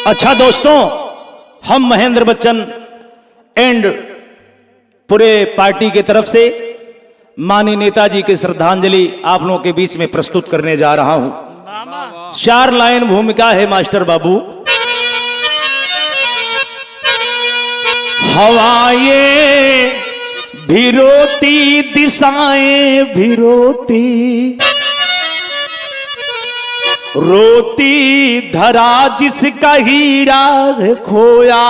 अच्छा दोस्तों, हम महेंद्र बच्चन एंड पूरे पार्टी के तरफ से माननीय नेताजी की श्रद्धांजलि आप लोगों के बीच में प्रस्तुत करने जा रहा हूं। 4 लाइन भूमिका है मास्टर बाबू। हवाएं भी रोती, दिशाएं भी रोती, रोती धरा जिसका हीरा है खोया,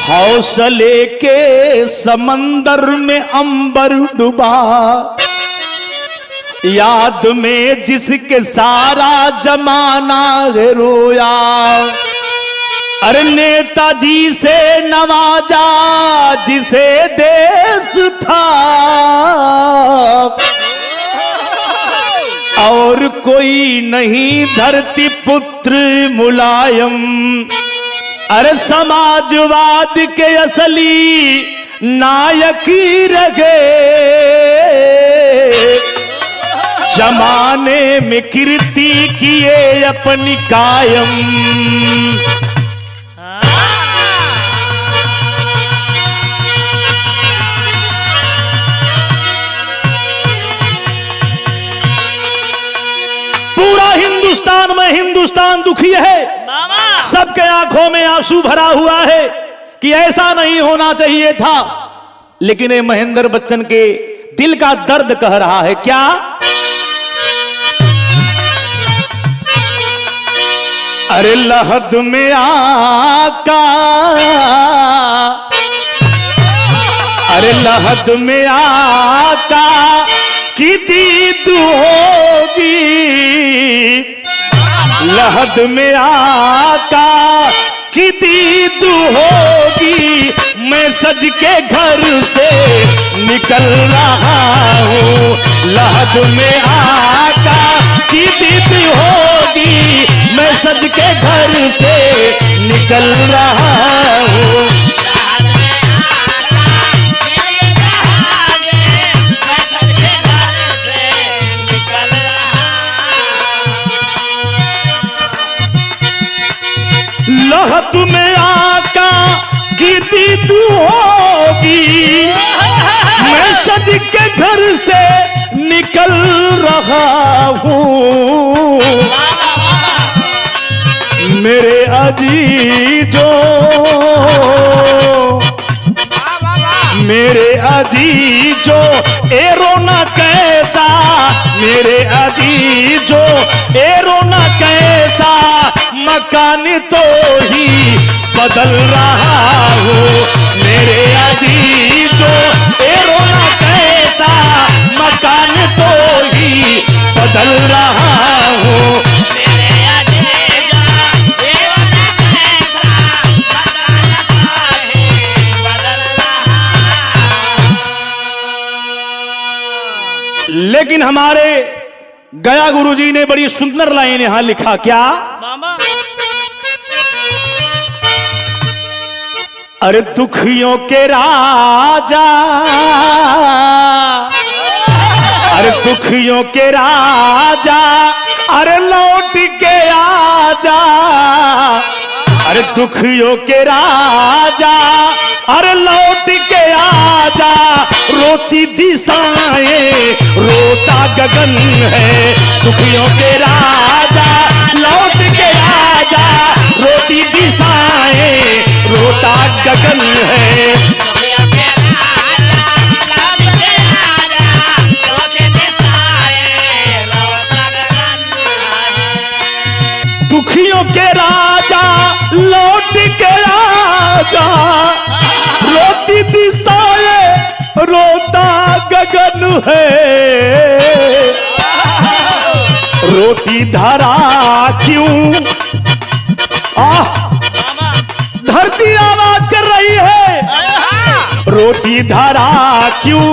हौसले के समंदर में अंबर डूबा, याद में जिसके सारा जमाना है रोया। अरे नेताजी से नवाजा जिसे देश था, और कोई नहीं धरती पुत्र मुलायम। अरे समाजवाद के असली नायक ही रहे, जमाने में कीर्ति किए अपनी कायम। हिंदुस्तान में हिंदुस्तान दुखी है, सबके आंखों में आंसू भरा हुआ है कि ऐसा नहीं होना चाहिए था, लेकिन ये महेंद्र बच्चन के दिल का दर्द कह रहा है। क्या? अरे लहद में आका, अरे लहद में आका की दीद होगी, लहद में आका की दीद होगी। मैं सज के घर से निकल रहा हूँ, लहद में आका की दीद होगी। मैं सज के घर से निकल रहा हूँ। लहद में आका की दीद होगी, मैं सज के घर से निकल रहा हूँ। मेरे अजीजों, मेरे अजीजों ए रोना कैसा, मेरे अजीजों ए रोना कैसा, मकान तो ही बदल रहा हूँ। मेरे अजीजों ए रोना कैसा, मकान तो ही बदल रहा हूँ। लेकिन हमारे गया गुरुजी ने बड़ी सुंदर लाइन यहां लिखा। क्या? अरे दुखियों के राजा, अरे दुखियों के राजा, अरे लौट के आजा, अरे दुखियों के राजा, अरे लौट के आजा। रोती दिशाएं रोता गगन है, दुखियों के राजा लौट के आजा। रोती दिशाएं गगन है। दुखियों के राजा लौट के आजा, रोती दिशाएं रोता गगन है, रोती धरा क्यों धरती आवाज कर रही है, रोती धरा क्यों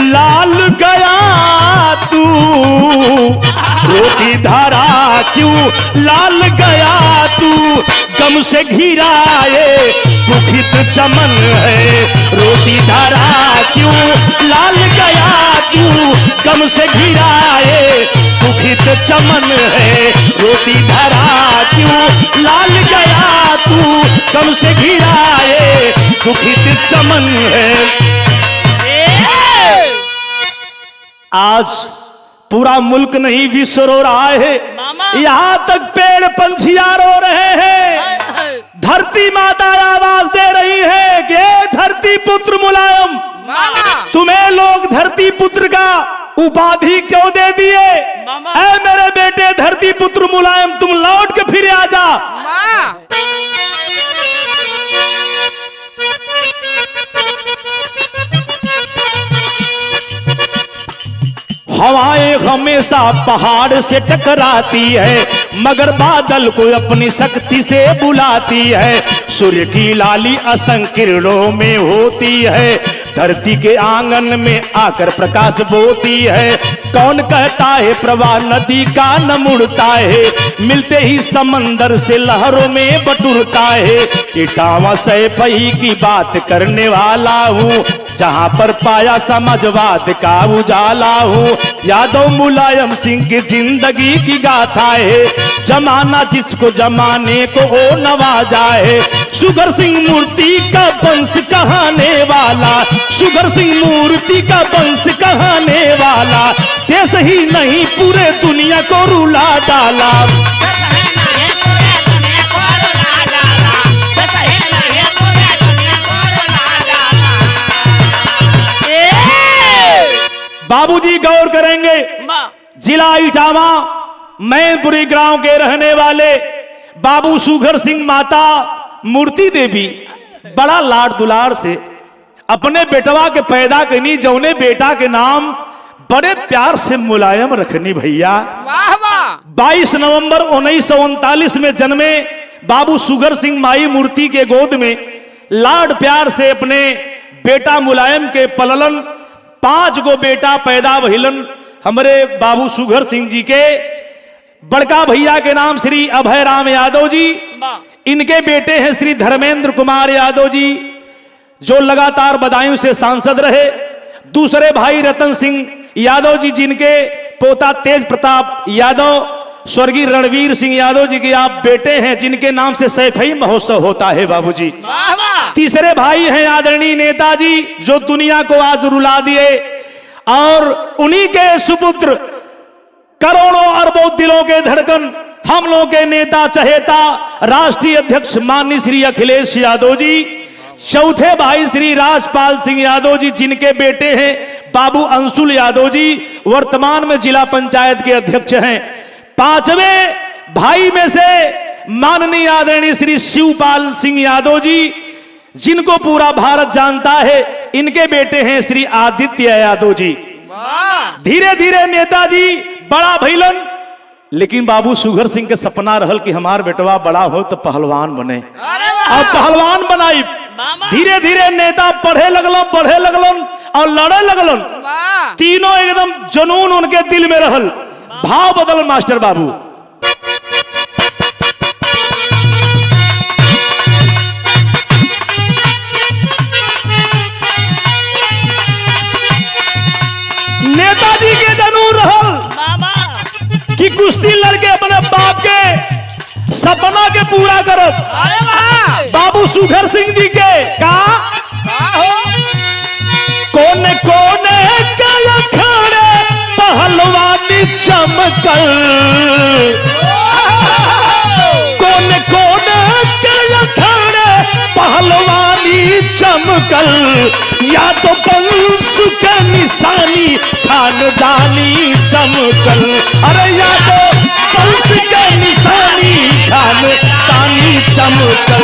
लाल गया तू, रोती धारा क्यों लाल गया तू, गम से घिराए दुखित चमन है, रोती धारा क्यों लाल गया तू, गम से घिराए दुखित चमन है, रोती धारा क्यों लाल गया तू, गम से घिराए दुखित चमन है। आज पूरा मुल्क नहीं विश्व रो रहा है, यहाँ तक पेड़ पंछियां रो रहे हैं, धरती माता आवाज दे रही है कि धरती पुत्र मुलायम, तुम्हें लोग धरती पुत्र का उपाधि क्यों दे दिए? ऐ मेरे बेटे धरती पुत्र मुलायम, तुम लौट के फिर आ जा। हवाएं हमेशा पहाड़ से टकराती है, मगर बादल को अपनी शक्ति से बुलाती है, सूर्य की लाली असंख्य किरणों में होती है, धरती के आंगन में आकर प्रकाश बोती है, कौन कहता है प्रवाह नदी का न मुड़ता है, मिलते ही समंदर से लहरों में बटुरता है, इटावा सैफई की बात करने वाला हूँ, जहाँ पर पाया समाजवाद का उजाला हूँ, यादव मुलायम सिंह की जिंदगी की गाथा है, जमाना जिसको जमाने को ओ नवाजा है, शुगर सिंह मूर्ति का वंश कहाने वाला, शुगर सिंह मूर्ति का वंश कहाने वाला, देश ही नहीं पूरे दुनिया को रुला डाला। बाबूजी गौर करेंगे, जिला इटावा मैनपुरी गांव के रहने वाले बाबू सुगर सिंह माता मूर्ति देवी बड़ा लाड दुलार से अपने बेटवा के पैदा करनी, जौने बेटा के नाम बड़े प्यार से मुलायम रखनी भैया। 22 नवंबर 1939 में जन्मे बाबू सुगर सिंह माई मूर्ति के गोद में लाड प्यार से अपने बेटा मुलायम के पललन 5 गो बेटा पैदा भइलन। हमारे बाबू सुगर सिंह जी के बड़का भैया के नाम श्री अभय राम यादव जी, इनके बेटे हैं श्री धर्मेंद्र कुमार यादव जी, जो लगातार बदायूं से सांसद रहे। दूसरे भाई रतन सिंह यादव जी, जिनके पोता तेज प्रताप यादव स्वर्गीय रणवीर सिंह यादव जी के आप बेटे हैं, जिनके नाम से सैफई महोत्सव होता है बाबूजी। तीसरे भाई हैं आदरणीय नेताजी, जो दुनिया को आज रुला दिए, और उन्हीं के सुपुत्र करोड़ों अरबों दिलों के धड़कन, हम लोगों के नेता चहेता राष्ट्रीय अध्यक्ष माननीय श्री अखिलेश यादव जी। चौथे भाई श्री राजपाल सिंह यादव जी, जिनके बेटे हैं बाबू अंशुल यादव जी, वर्तमान में जिला पंचायत के अध्यक्ष हैं। 5वें भाई में से माननीय आदरणीय श्री शिवपाल सिंह यादव जी, जिनको पूरा भारत जानता है, इनके बेटे हैं श्री आदित्य यादव जी। धीरे धीरे नेताजी बड़ा भइलन, लेकिन बाबू सुगर सिंह के सपना रहल कि हमार बेटवा बड़ा हो तो पहलवान बने, और पहलवान बनाई। धीरे धीरे नेता पढ़े लगलन और लड़े लगलन। तीनों एकदम जुनून उनके दिल में रहल, भाव बदल मास्टर बाबू। नेताजी के जनून रहल कि कुश्ती लड़के अपने बाप के सपना के पूरा करब। अरे वाह! बाबू सुगर सिंह जी के का कोने कोने के अखाड़े पहलवानी चमकल, कोने कोने के अखाड़े पहलवानी चमकल, या तो वंश का निशानी खानदानी चमकल। अरे या तो वंश का निशानी खानदानी चमकल।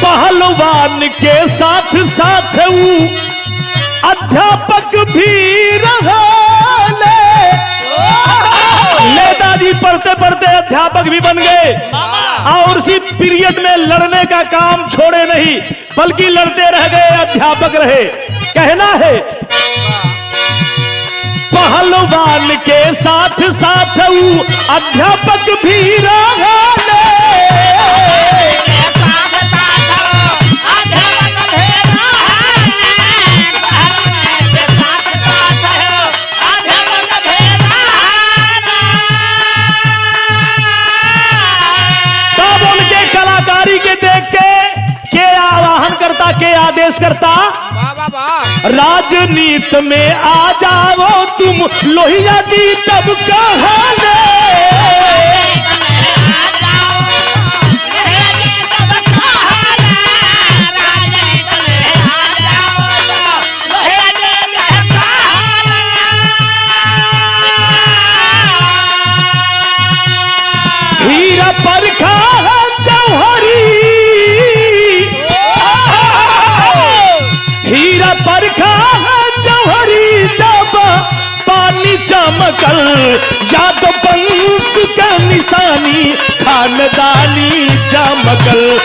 पहलवान के साथ साथ वो अध्यापक भी रहा। नेताजी पढ़ते पढ़ते अध्यापक भी बन गए और उसी पीरियड में लड़ने का काम छोड़े नहीं, बल्कि लड़ते रह गए, अध्यापक रहे। कहना है पहलवान के साथ साथ वो अध्यापक भी रहा। के देख के आवाहन करता, के आदेश करता, राजनीति में आ जाओ तुम लोहिया जी तब कहले। हीरा परखा जौहरी, हीरा परखा जौहरी जब पानी चमकल, या तो वंश का निशानी खानदानी चमकल।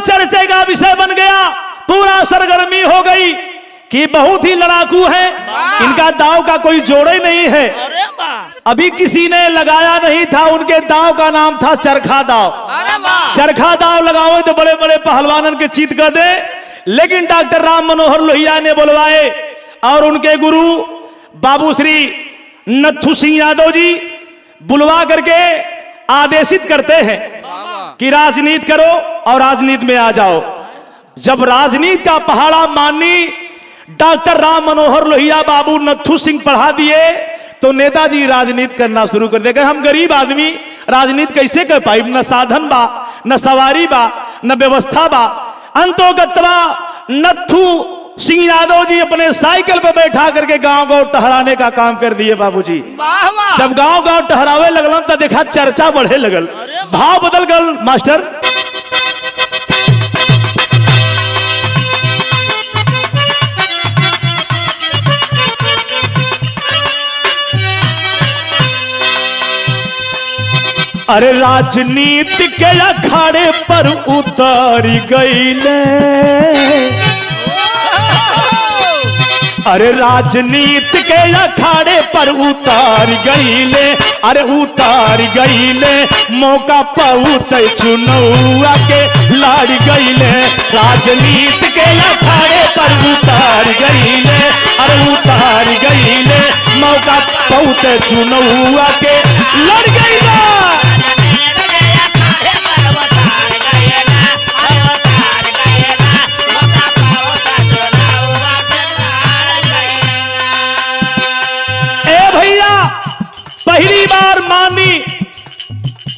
चर्चे का विषय बन गया, पूरा सरगर्मी हो गई कि बहुत ही लड़ाकू है, इनका दांव का कोई जोड़े नहीं है। अभी किसी ने लगाया नहीं था, उनके दांव का नाम था चरखा दांव। चरखा दांव लगाओ तो बड़े बड़े पहलवानन के चीत कर दे, लेकिन डॉक्टर राम मनोहर लोहिया ने बुलवाए और उनके गुरु बाबू श्री नत्थू सिंह यादव जी बुलवा करके आदेशित करते हैं कि राजनीति करो और राजनीति में आ जाओ। जब राजनीति का पहाड़ा माननी डॉक्टर राम मनोहर लोहिया बाबू नत्थू सिंह पढ़ा दिए तो नेताजी राजनीति करना शुरू कर देगा। हम गरीब आदमी राजनीति कैसे कर पाई, न साधन बा, न सवारी बा, न व्यवस्था बा। अंतोगतवा नत्थू सिंह यादव जी अपने साइकिल पर बैठा करके गांव गांव टहराने का काम कर दिए बाबूजी। जब गांव गांव टहरावे लगलन तो देखा चर्चा बढ़े लगल, भाव बदल गल मास्टर। अरे राजनीति के अखाड़े पर उतर गईले, अरे राजनीति के अखाड़े पर उतार गईले, अरे उतार गईले, मौका पाउत चुनौआ के लाड़ गईले। राजनीति के अखाड़े पर उतार गईले, अरे उतार गईले, मौका पाउत चुनौआ के लड़ गईले। पहली बार मानी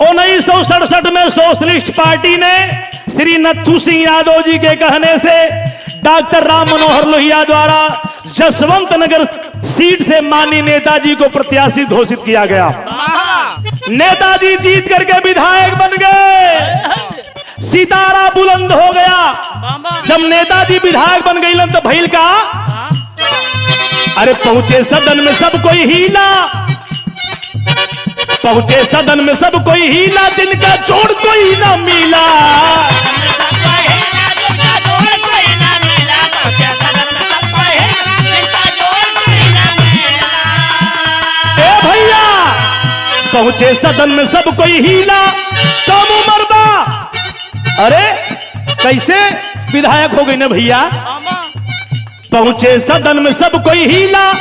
1967 में सोशलिस्ट पार्टी ने श्री नत्थू सिंह यादव जी के कहने से डॉक्टर राम मनोहर लोहिया द्वारा जसवंत नगर सीट से माननीय नेताजी को प्रत्याशी घोषित किया गया। नेताजी जीत करके विधायक बन गए, सितारा बुलंद हो गया। जब नेताजी विधायक बन गई तो भइल का, अरे पहुंचे सदन में सब कोई हीला, पहुंचे सदन में सब कोई हीला, जिनका जोड़ कोई ना मिला। ए भैया पहुंचे सदन में सब कोई हीला, कम उम्र बा। अरे कैसे विधायक हो गई ना भैया। पहुंचे सदन में सब कोई हीला,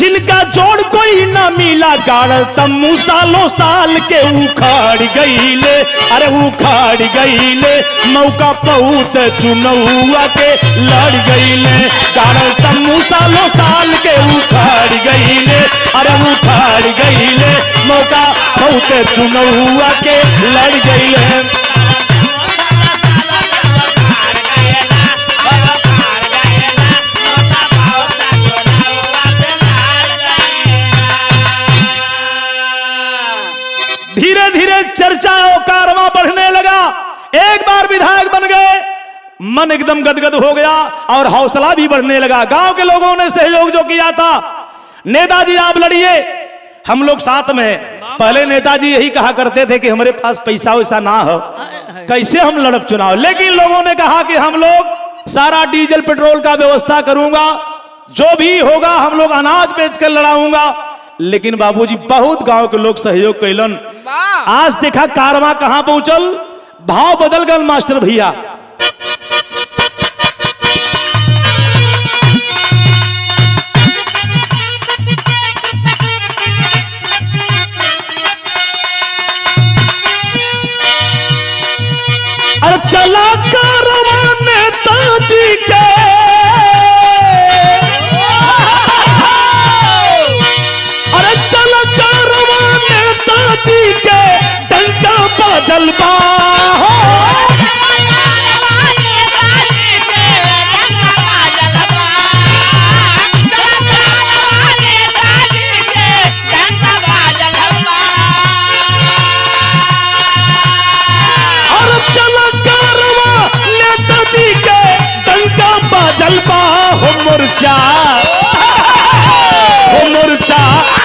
जिनका जोड़ कोई ना मिला गाड़ल तम्मू सालों साल के उखाड़ गईले, अरे उखाड़ गईले मौका बहुत चुनौआ के लड़ गईले, गाड़ल तम्मू सालों साल के उखाड़ गईले, अरे उखाड़ गईले मौका बहुत चुनौआ के लड़ गईले। धीरे धीरे चर्चा और कारवां बढ़ने लगा। एक बार विधायक बन गए, मन एकदम गदगद हो गया और हौसला भी बढ़ने लगा। गांव के लोगों ने सहयोग जो किया था, नेताजी आप लड़िए, हम लोग साथ में हैं। पहले नेताजी यही कहा करते थे कि हमारे पास पैसा वैसा ना हो, कैसे हम लड़ब चुनाव, लेकिन लोगों ने कहा कि हम लोग सारा डीजल पेट्रोल का व्यवस्था करूंगा, जो भी होगा हम लोग अनाज बेचकर लड़ाऊंगा। लेकिन बाबूजी बहुत गांव के लोग सहयोग कैलन। आज देखा कारवां कहां पहुंचल, भाव बदल गल मास्टर भैया। अरे चला कारवां नेताजी के, अरे चला कारवां नेताजी के डंका बाजल बा, जलवा हो मोर्चा, हो मोर्चा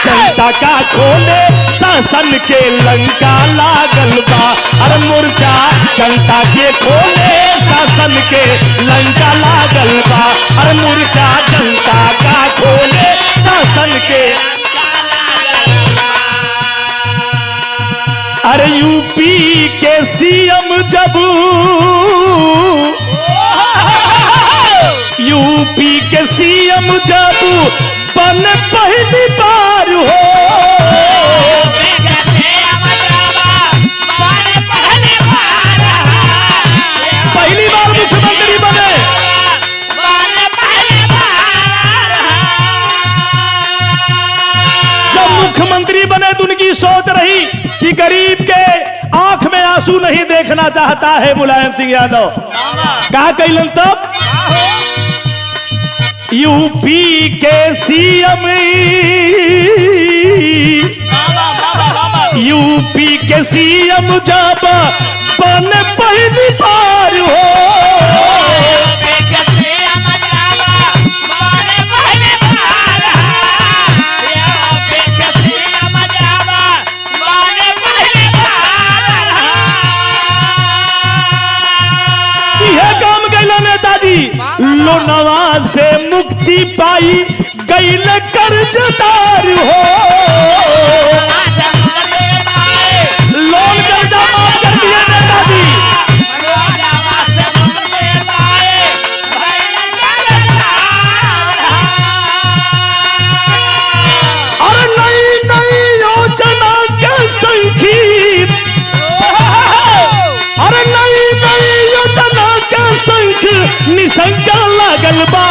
जनता का खोले शासन के लंका लागल बा, अरे मोर्चा जनता के खोले शासन के लंका लागल बा, अरे मोर्चा जनता का खोले शासन के। अरे यूपी के सीएम जब, यूपी के सीएम जब बन पहली बार हो, पहली बार मुख्यमंत्री बने, जब मुख्यमंत्री बने तो उनकी सोच रही कि गरीब के आंख में आंसू नहीं देखना चाहता है मुलायम सिंह यादव। कहा कैलन तब, यूपी के सीएम, यूपी के सीएम जब बन पहली बार हो, यह काम कैला नेताजी, लोनवा से मुक्ति पाई गैल कर्जदार हो, लोन कर्जा माफ कर दिया नेताजी, और नई नई योजना के संखी, और नई नई योजना के संख निशंका लागल बा,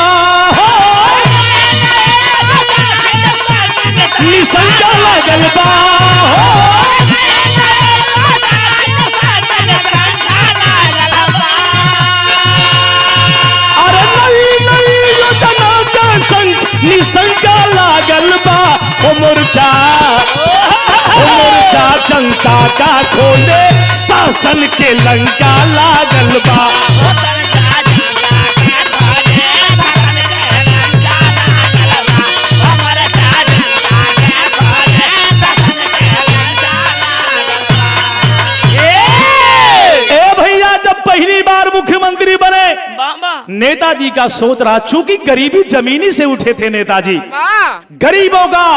निशंका लागल बा, अरे नई नई योजना के संग निशंका लागल बा, ओ मोर्चा, ओ मोर्चा जनता का खोले शासन के लंका लागल बा, मुख्यमंत्री बने। नेताजी का सोच रहा, चूंकि गरीबी जमीनी से उठे थे नेताजी, गरीबों का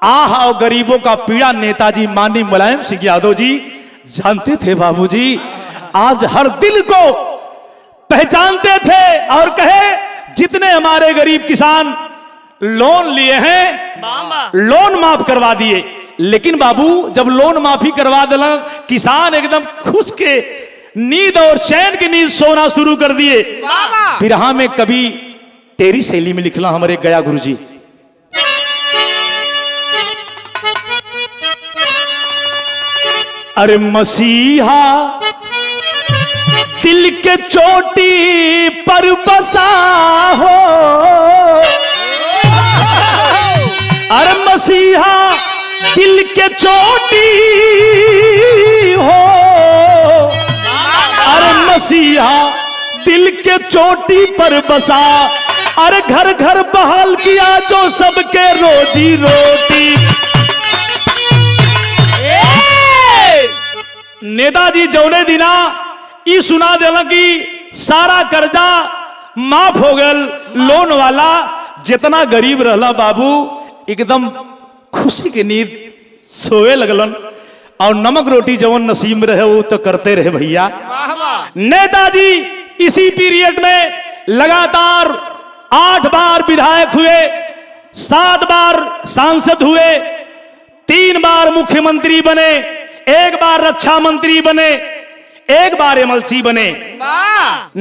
आह और गरीबों का पीड़ा नेताजी माननीय मुलायम सिंह यादव जी जानते थे बाबूजी। आज हर दिल को पहचानते थे और कहे जितने हमारे गरीब किसान लोन लिए हैं, लोन माफ करवा दिए। लेकिन बाबू जब लोन माफी करवा दिला, किसान एकदम खुश के नींद और चैन की नींद सोना शुरू कर दिए। बिरहा में कभी तेरी शैली में लिखला हमारे गया गुरुजी। अरे मसीहा दिल के चोटी पर बसा हो, अरे मसीहा दिल के चोटी हो, अरे मसीहा दिल के चोटी पर बसा, अरे घर घर बहाल किया जो सबके रोजी रोटी। नेताजी जौने दिना ई सुना देला कि सारा कर्जा माफ हो गल, लोन वाला जितना गरीब रहला बाबू एकदम खुशी की नींद सोए लगलन, और नमक रोटी जवन नसीब में रहे वो तो करते रहे भैया। नेताजी इसी पीरियड में लगातार 8 बार विधायक हुए, 7 बार सांसद हुए, 3 बार मुख्यमंत्री बने, 1 बार रक्षा मंत्री बने, 1 बार एमएलसी बने।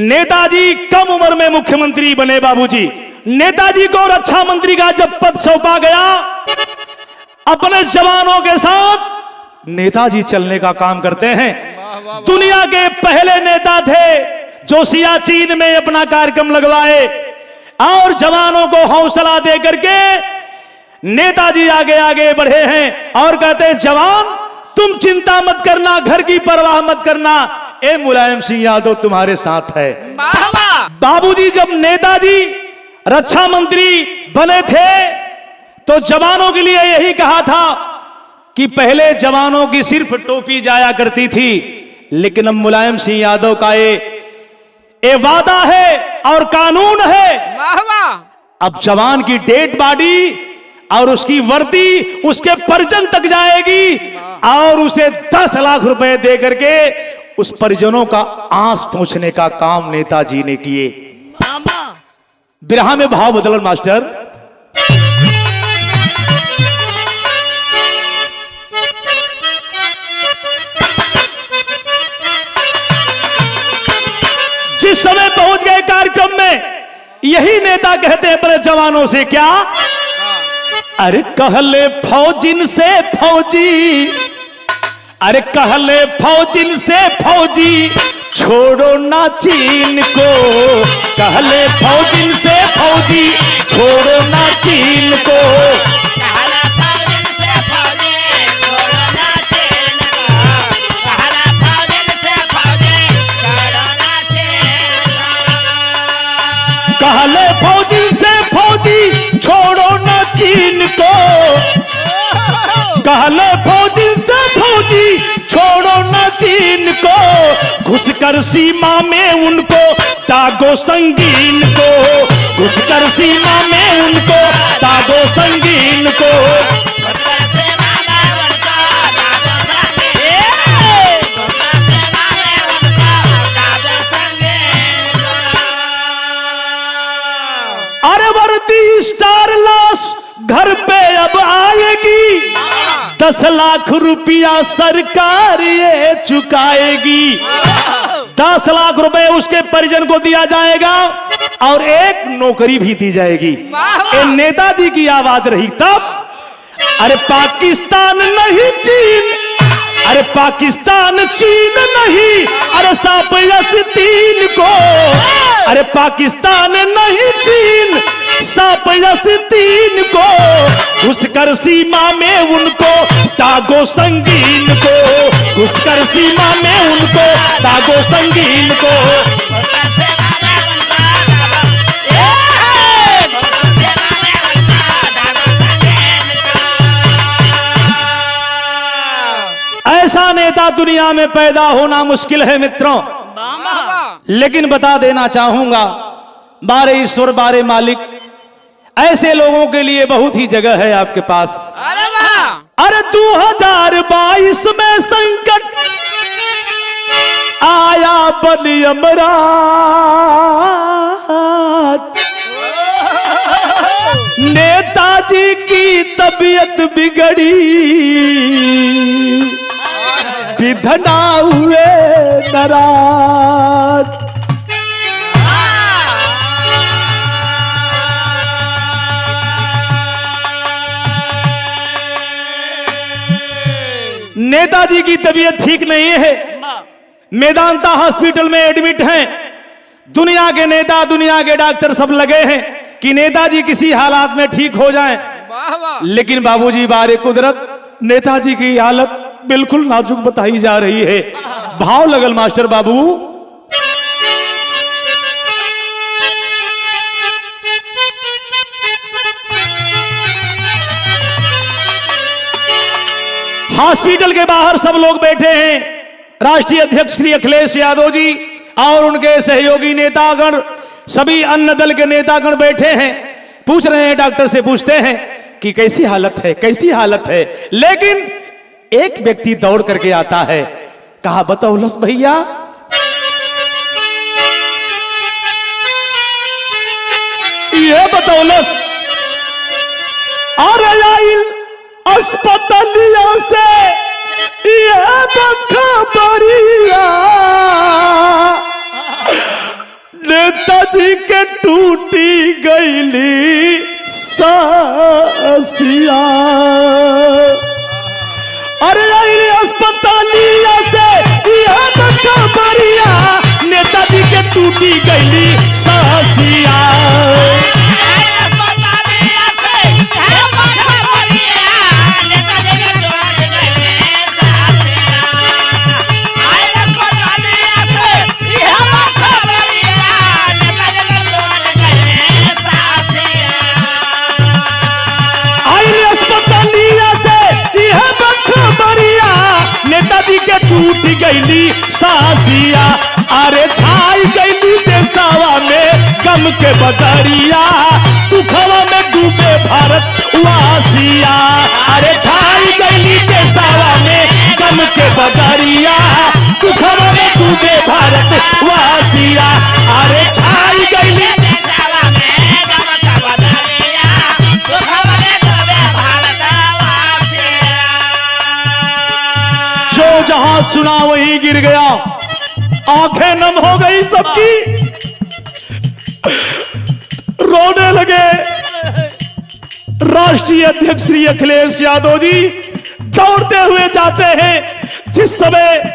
नेताजी कम उम्र में मुख्यमंत्री बने बाबूजी। नेताजी को रक्षा मंत्री का जब पद सौंपा गया, अपने जवानों के साथ नेताजी चलने का काम करते हैं। दुनिया के पहले नेता थे जो सियाचिन में अपना कार्यक्रम लगवाए और जवानों को हौसला दे करके नेताजी आगे आगे बढ़े हैं और कहते हैं जवान तुम चिंता मत करना, घर की परवाह मत करना, ए मुलायम सिंह यादव तुम्हारे साथ है। बाबूजी जब नेताजी रक्षा मंत्री बने थे तो जवानों के लिए यही कहा था कि पहले जवानों की सिर्फ टोपी जाया करती थी, लेकिन अब मुलायम सिंह यादव का ये वादा है और कानून है, अब जवान की डेड बॉडी और उसकी वर्दी उसके परिजन तक जाएगी और उसे 10 लाख रुपए दे करके उस परिजनों का आंस पहुंचने का काम नेताजी ने किए। बिरहा में भाव बदलन मास्टर। जिस समय पहुंच गए कार्यक्रम में, यही नेता कहते हैं अपने जवानों से क्या, अरे कहले फौजिन से फौजी, अरे कहले फौजिन से फौजी छोड़ो ना चीन को, कहले फौजिन से फौजी छोड़ो ना चीन को, कहले फौजी से फौजी छोड़ो ना चीन को, कहले फौजी से फौजी छोड़ो ना चीन को, घुसकर सीमा में उनको दागो संगीन को, घुसकर सीमा में उनको दागो संगीन को। अरे वर्दी स्टार लाश घर पे अब आएगी, 10 लाख रुपया सरकार ये चुकाएगी, 10 लाख रुपए उसके परिजन को दिया जाएगा और एक नौकरी भी दी जाएगी। ये नेताजी की आवाज रही तब। अरे पाकिस्तान नहीं चीन, अरे पाकिस्तान चीन नहीं, अरे सापयस तीन को, अरे पाकिस्तान नहीं चीन सापयस तीन को, घुसकर सीमा में उनको दागो संगीन को, घुसकर सीमा में उनको दागो संगीन को। ऐसा नेता दुनिया में पैदा होना मुश्किल है मित्रों, लेकिन बता देना चाहूंगा बारे ईश्वर बारे मालिक, ऐसे लोगों के लिए बहुत ही जगह है आपके पास। अरे वाह! अरे 2022 में संकट आया बन यमराज, नेताजी की तबीयत बिगड़ी, विधना हुए नाराज। नेताजी की तबीयत ठीक नहीं है, मेदांता हॉस्पिटल में एडमिट हैं। दुनिया के नेता, दुनिया के डॉक्टर सब लगे हैं कि नेताजी किसी हालात में ठीक हो जाएं। लेकिन बाबूजी बारे कुदरत नेताजी की हालत बिल्कुल नाजुक बताई जा रही है। भाव लगल मास्टर बाबू। हॉस्पिटल के बाहर सब लोग बैठे हैं। राष्ट्रीय अध्यक्ष श्री अखिलेश यादव जी और उनके सहयोगी नेतागण, सभी अन्य दल के नेतागण बैठे हैं। पूछ रहे हैं, डॉक्टर से पूछते हैं कि कैसी हालत है, कैसी हालत है। लेकिन एक व्यक्ति दौड़ करके आता है, कहा बतौलस भैया। ये बतौलस और आइल अस्पतालिया से ये बखबरिया, नेताजी के टूटी गईली सासिया। अरे आइल अस्पतालिया से ये बखबरिया, नेताजी के टूटी गईली सासिया। टूट गईली सासिया, अरे छाई गईली देशवा में गम के बदरिया, दुखवा में डूबे भारत वासिया। अरे छाई गईली देशवा में गम के बदरिया, दुखवा में डूबे भारत वासिया। अरे छाई गईली देशवा में गम के बदरिया, दुखवा में डूबे भारत वासिया। जो जहां सुना वहीं गिर गया, आंखें नम हो गई सबकी, रोने लगे। राष्ट्रीय अध्यक्ष श्री अखिलेश यादव जी दौड़ते हुए जाते हैं। जिस समय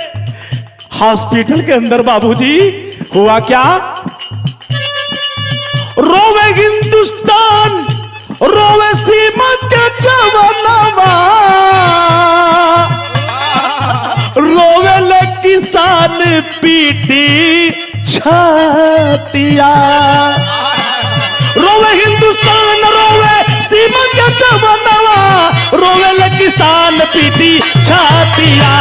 हॉस्पिटल के अंदर बाबूजी हुआ क्या, रोवे हिंदुस्तान, रोवे सीमा के जवानवा, रोवे किसान पीटी छातिया। रोवे हिंदुस्तान, रोवे सीमा के जवानवा, रोवे किसान पीटी छातिया।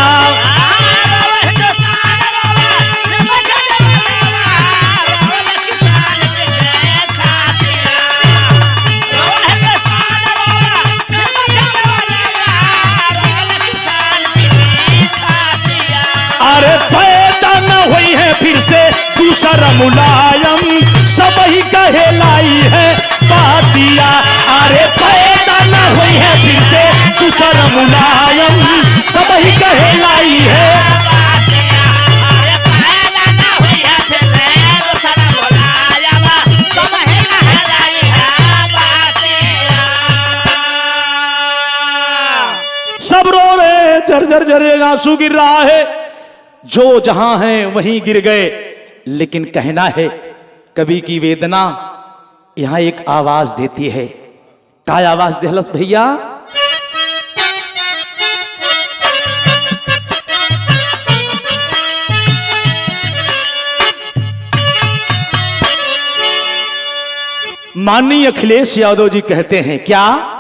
अरे पैदा न हुई है फिर से दूसरा मुलायम, सब ही कहलाई है बातिया। अरे पैदा न हुई है फिर से दूसरा मुलायम, सब ही कहलाई है बातिया। अरे पैदा न हुई है फिर से दूसरा मुलायम, सब ही कहलाई है बातिया। सब रो रहे, झरझर झरझर आंसू गिर रहा है। जो जहां है वहीं गिर गए। लेकिन कहना है, कवि की वेदना यहां एक आवाज देती है। क्या आवाज देहलस भैया? माननीय अखिलेश यादव जी कहते हैं क्या,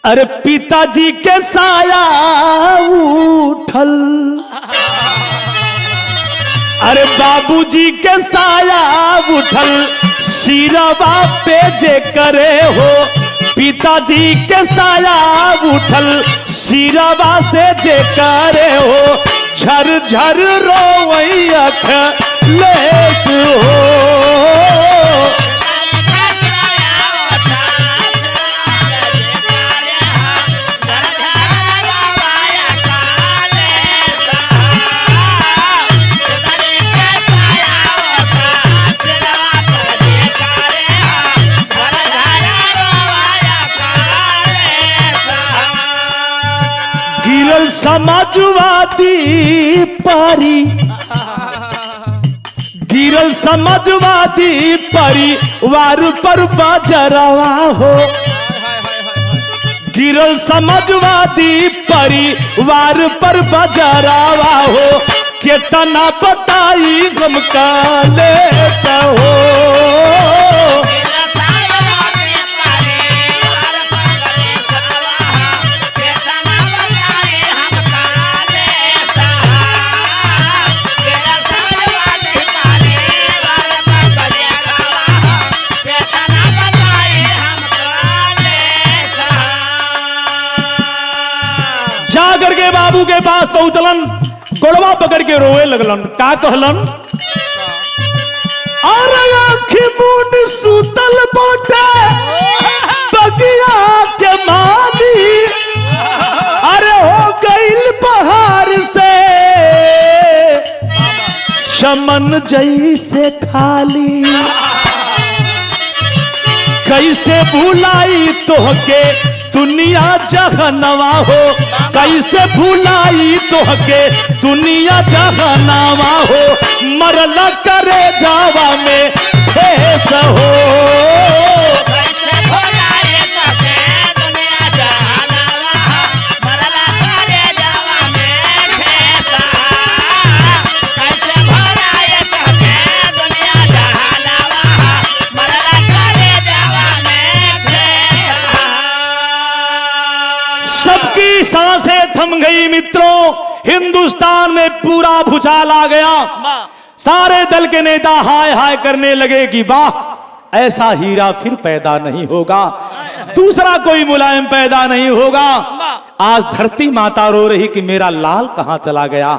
अरे पिताजी के साया उठल, अरे बाबूजी के साया उठल, सिरवा पे जे करे हो। पिताजी के साया उठल, सिरवा से जे करे हो। झर झर रोवई अखिलेश हो। समाजवादी पारी, गिरल समाजवादी परिवार पर बजरवा हो, गिरल समाजवादी परिवार पर बजरवा हो, केतना बताई गम काले हो। जाकर के बाबू के पास पहुंचलन, गोड़वा पकड़ के रोए लगलन। का कहलन? अरे आँखी मुंड सुतल बाटे बगिया के माली, अरे हो गइल बहार से चमन जैसे खाली, कैसे भुलाई तोहके दुनिया जहनवा हो, कैसे भुलाई तोहके दुनिया जहनवा हो, मरला करे जावा में ठेस हो। कैसे भुलाई तोहके दुनिया जहनवा, मरला करे जावा में ठेस हो, कैसे भुलाई तोहके दुनिया जहनवा, मरला करे जावा में ठेस हो। सबकी सांसें थम गई मित्रों, हिंदुस्तान में पूरा भूचाल आ गया। सारे दल के नेता हाय हाय करने लगे कि वाह, ऐसा हीरा फिर पैदा नहीं होगा, दूसरा कोई मुलायम पैदा नहीं होगा। आज धरती माता रो रही कि मेरा लाल कहां चला गया।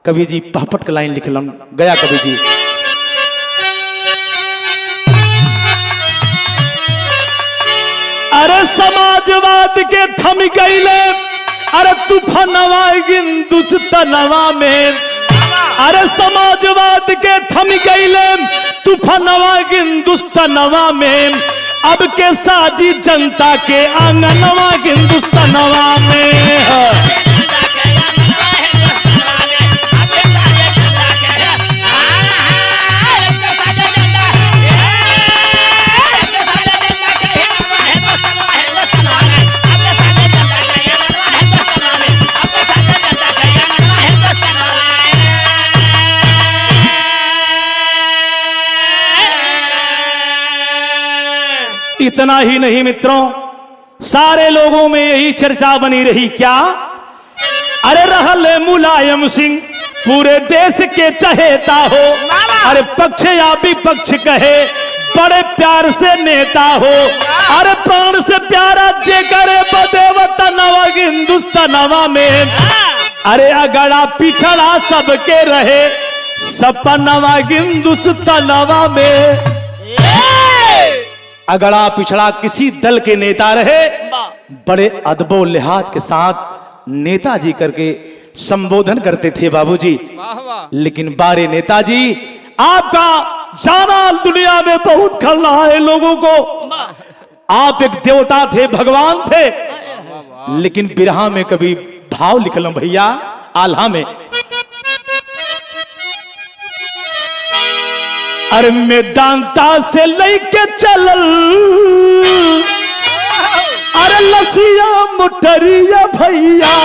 कवि जी पहपट का लाइन लिखलन गया कवि जी। अरे समाजवाद के थम गईले, अरे तूफानवा हिंदुस्तानवा में, अरे समाजवाद के थम गईले तूफानवा हिंदुस्तानवा में, अब के साजी जनता के आंगनवा हिंदुस्तानवा में। इतना ही नहीं मित्रों, सारे लोगों में यही चर्चा बनी रही। क्या? अरे रहल मुलायम सिंह पूरे देश के चहेता हो, अरे पक्ष या विपक्ष कहे बड़े प्यार से नेता हो, अरे प्राण से प्यारा जे करे बदे वतनवा हिंदुस्तानवा में, अरे अगड़ा पिछड़ा सबके रहे सपनवा हिंदुस्तानवा में। अगड़ा पिछड़ा किसी दल के नेता रहे, बड़े अदबो लिहाज के साथ नेताजी करके संबोधन करते थे बाबूजी। लेकिन बारे नेताजी, आपका जाना दुनिया में बहुत खल रहा है लोगों को। आप एक देवता थे, भगवान थे, लेकिन बिरहा में कभी भाव लिखल भैया आल्हा में। अरे मैदानता से लेके चलल, अरे लसिया मुटरिया भैया,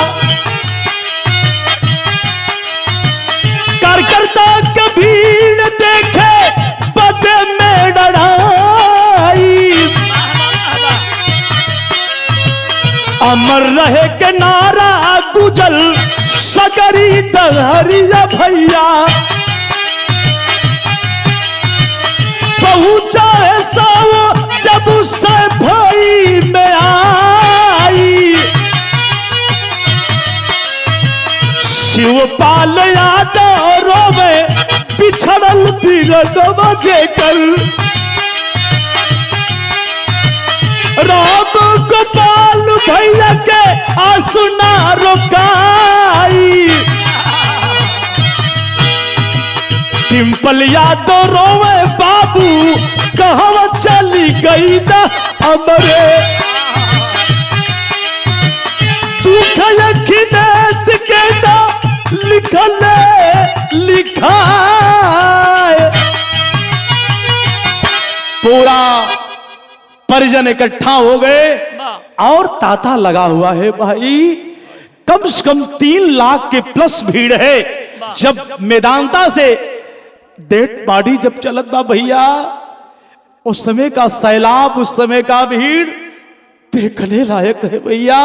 कार्यकर्ता के भीड़ देखे बदे में डराई, अमर रहे के नारा गुजल सगरी डहरिया भैया, पहुंचा है साव जब उससे भाई में आई, शिवपाल यादव रोवे पिछड़ल बिगड़वा जेकर, राम गोपाल भैया के आंसू ना रोकाई, डिम्पल यादव रोवे बाबू कहवा चली गई ना हमरे, दुख यखिने लिखल लिखा पूरा परिजन इकट्ठा हो गए और तांता लगा हुआ है भाई। कम से कम 3 लाख के प्लस भीड़ है। जब मैदानता से डेड बॉडी जब चलत बा भैया, उस समय का सैलाब, उस समय का भीड़ देखने लायक है भैया।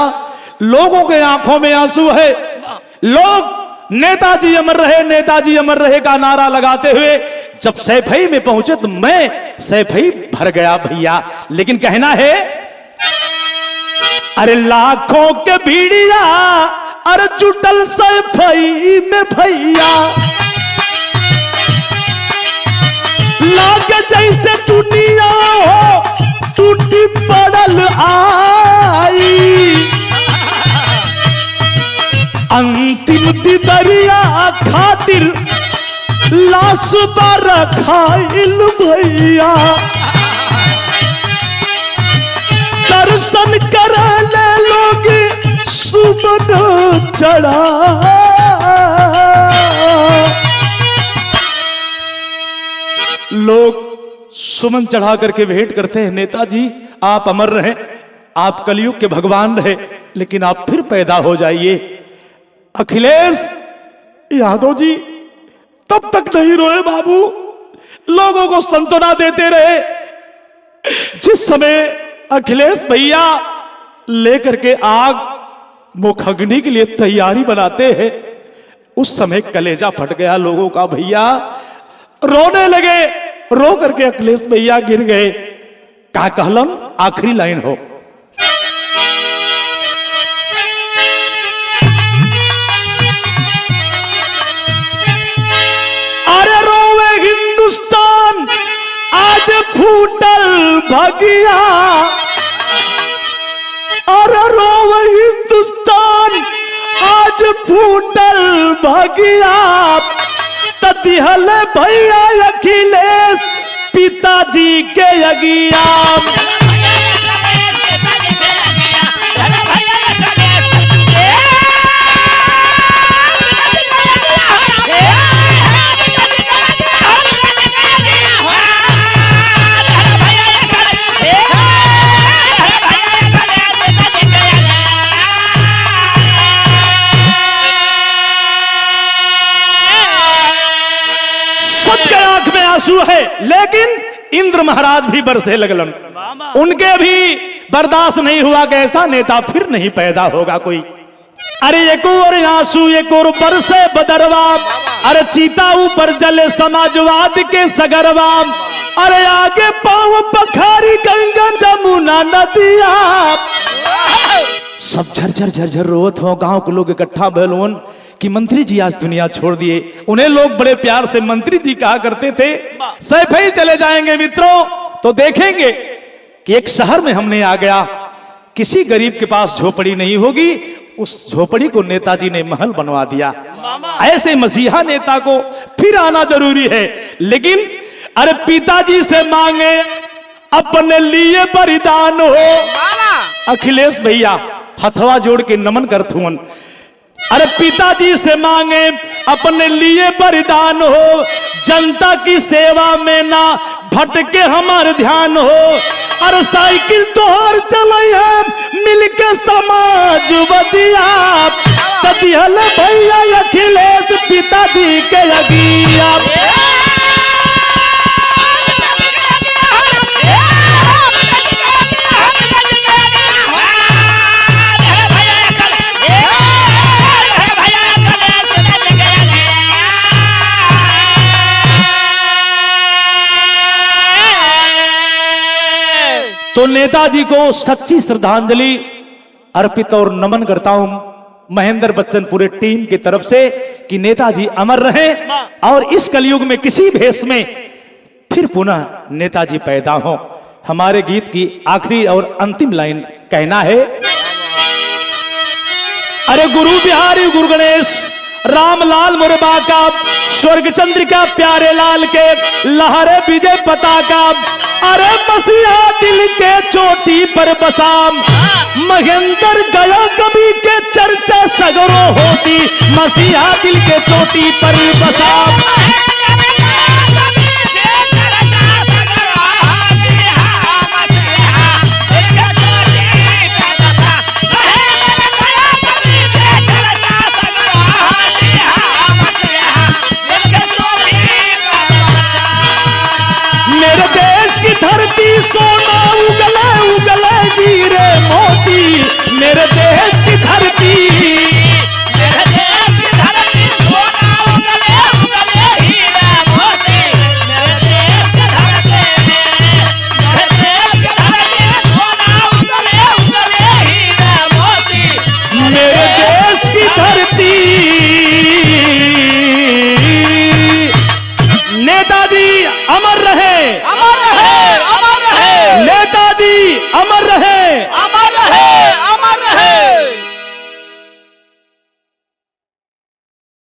लोगों के आंखों में आंसू है। लोग नेताजी अमर रहे, नेताजी अमर रहे का नारा लगाते हुए जब सैफई में पहुंचे तो मैं सैफई भर गया भैया। लेकिन कहना है अरे लाखों के भीड़िया अरे जुटल सैफई में भैया, लागे जैसे दुनिया हो टूटी पड़ल आई। अंतिम दरिया खातिर लाश पर खाइल भैया, दर्शन करने लोग सुमन चढ़ा। लोग सुमन चढ़ा करके भेंट करते हैं, नेताजी आप अमर रहे, आप कलयुग के भगवान रहे, लेकिन आप फिर पैदा हो जाइए। अखिलेश यादव जी तब तक नहीं रोए बाबू, लोगों को सांत्वना देते रहे। जिस समय अखिलेश भैया लेकर के आग मुखग्नि के लिए तैयारी बनाते हैं, उस समय कलेजा फट गया लोगों का भैया, रोने लगे। रो करके अखिलेश भैया गिर गए। का कहलम आखिरी लाइन हो, अरे रोवे हिंदुस्तान आज फूटल भगिया, अरे रोवे हिंदुस्तान आज फूटल भगिया। ततिहल भैया अखिलेश पिताजी के अगिया। सबके आंख में आंसू है, लेकिन इंद्र महाराज भी बरसे लगलन। उनके भी बर्दाश्त नहीं हुआ कि ऐसा नेता फिर नहीं पैदा होगा कोई। अरे एक और आंसू एक और बरसे बदरवा, अरे चीता ऊपर जले समाजवाद के सगरवा। अरे आगे पाँव पखारी गंगा जमुना नदिया। सब झरझर झरझर रोवत हो, गांव के लोग इकट्ठा भैलोन कि मंत्री जी आज दुनिया छोड़ दिए। उन्हें लोग बड़े प्यार से मंत्री जी कहा करते थे। सैफई चले जाएंगे मित्रों तो देखेंगे कि एक शहर में हमने आ गया, किसी गरीब के पास झोपड़ी नहीं होगी, उस झोपड़ी को नेताजी ने महल बनवा दिया। ऐसे मसीहा नेता को फिर आना जरूरी है। लेकिन अरे पिताजी से मांगे अपने लिए बलिदान हो। अखिलेश भैया हथवा जोड़ के नमन करथुन। अरे पिताजी से मांगे अपने लिए बलिदान हो, जनता की सेवा में ना भटके हमारे ध्यान हो। अरे साइकिल तोहर चलाई है मिलके समाज बदिया। तदिहल भैया अखिलेश पिताजी के अगिया। तो नेताजी को सच्ची श्रद्धांजलि अर्पित और नमन करता हूं महेंद्र बच्चन पूरे टीम की तरफ से कि नेताजी अमर रहे और इस कलयुग में किसी भेष में फिर पुनः नेताजी पैदा हो। हमारे गीत की आखिरी और अंतिम लाइन कहना है, अरे गुरु बिहारी गुरु गणेश रामलाल मुरबा का स्वर्ग चंद्रिका प्यारे लाल के लहरे विजय पताका, अरे मसीहा दिल के चोटी पर बसा, महेंद्र गया कभी के चर्चा सगरों होती, मसीहा दिल के चोटी पर बसा।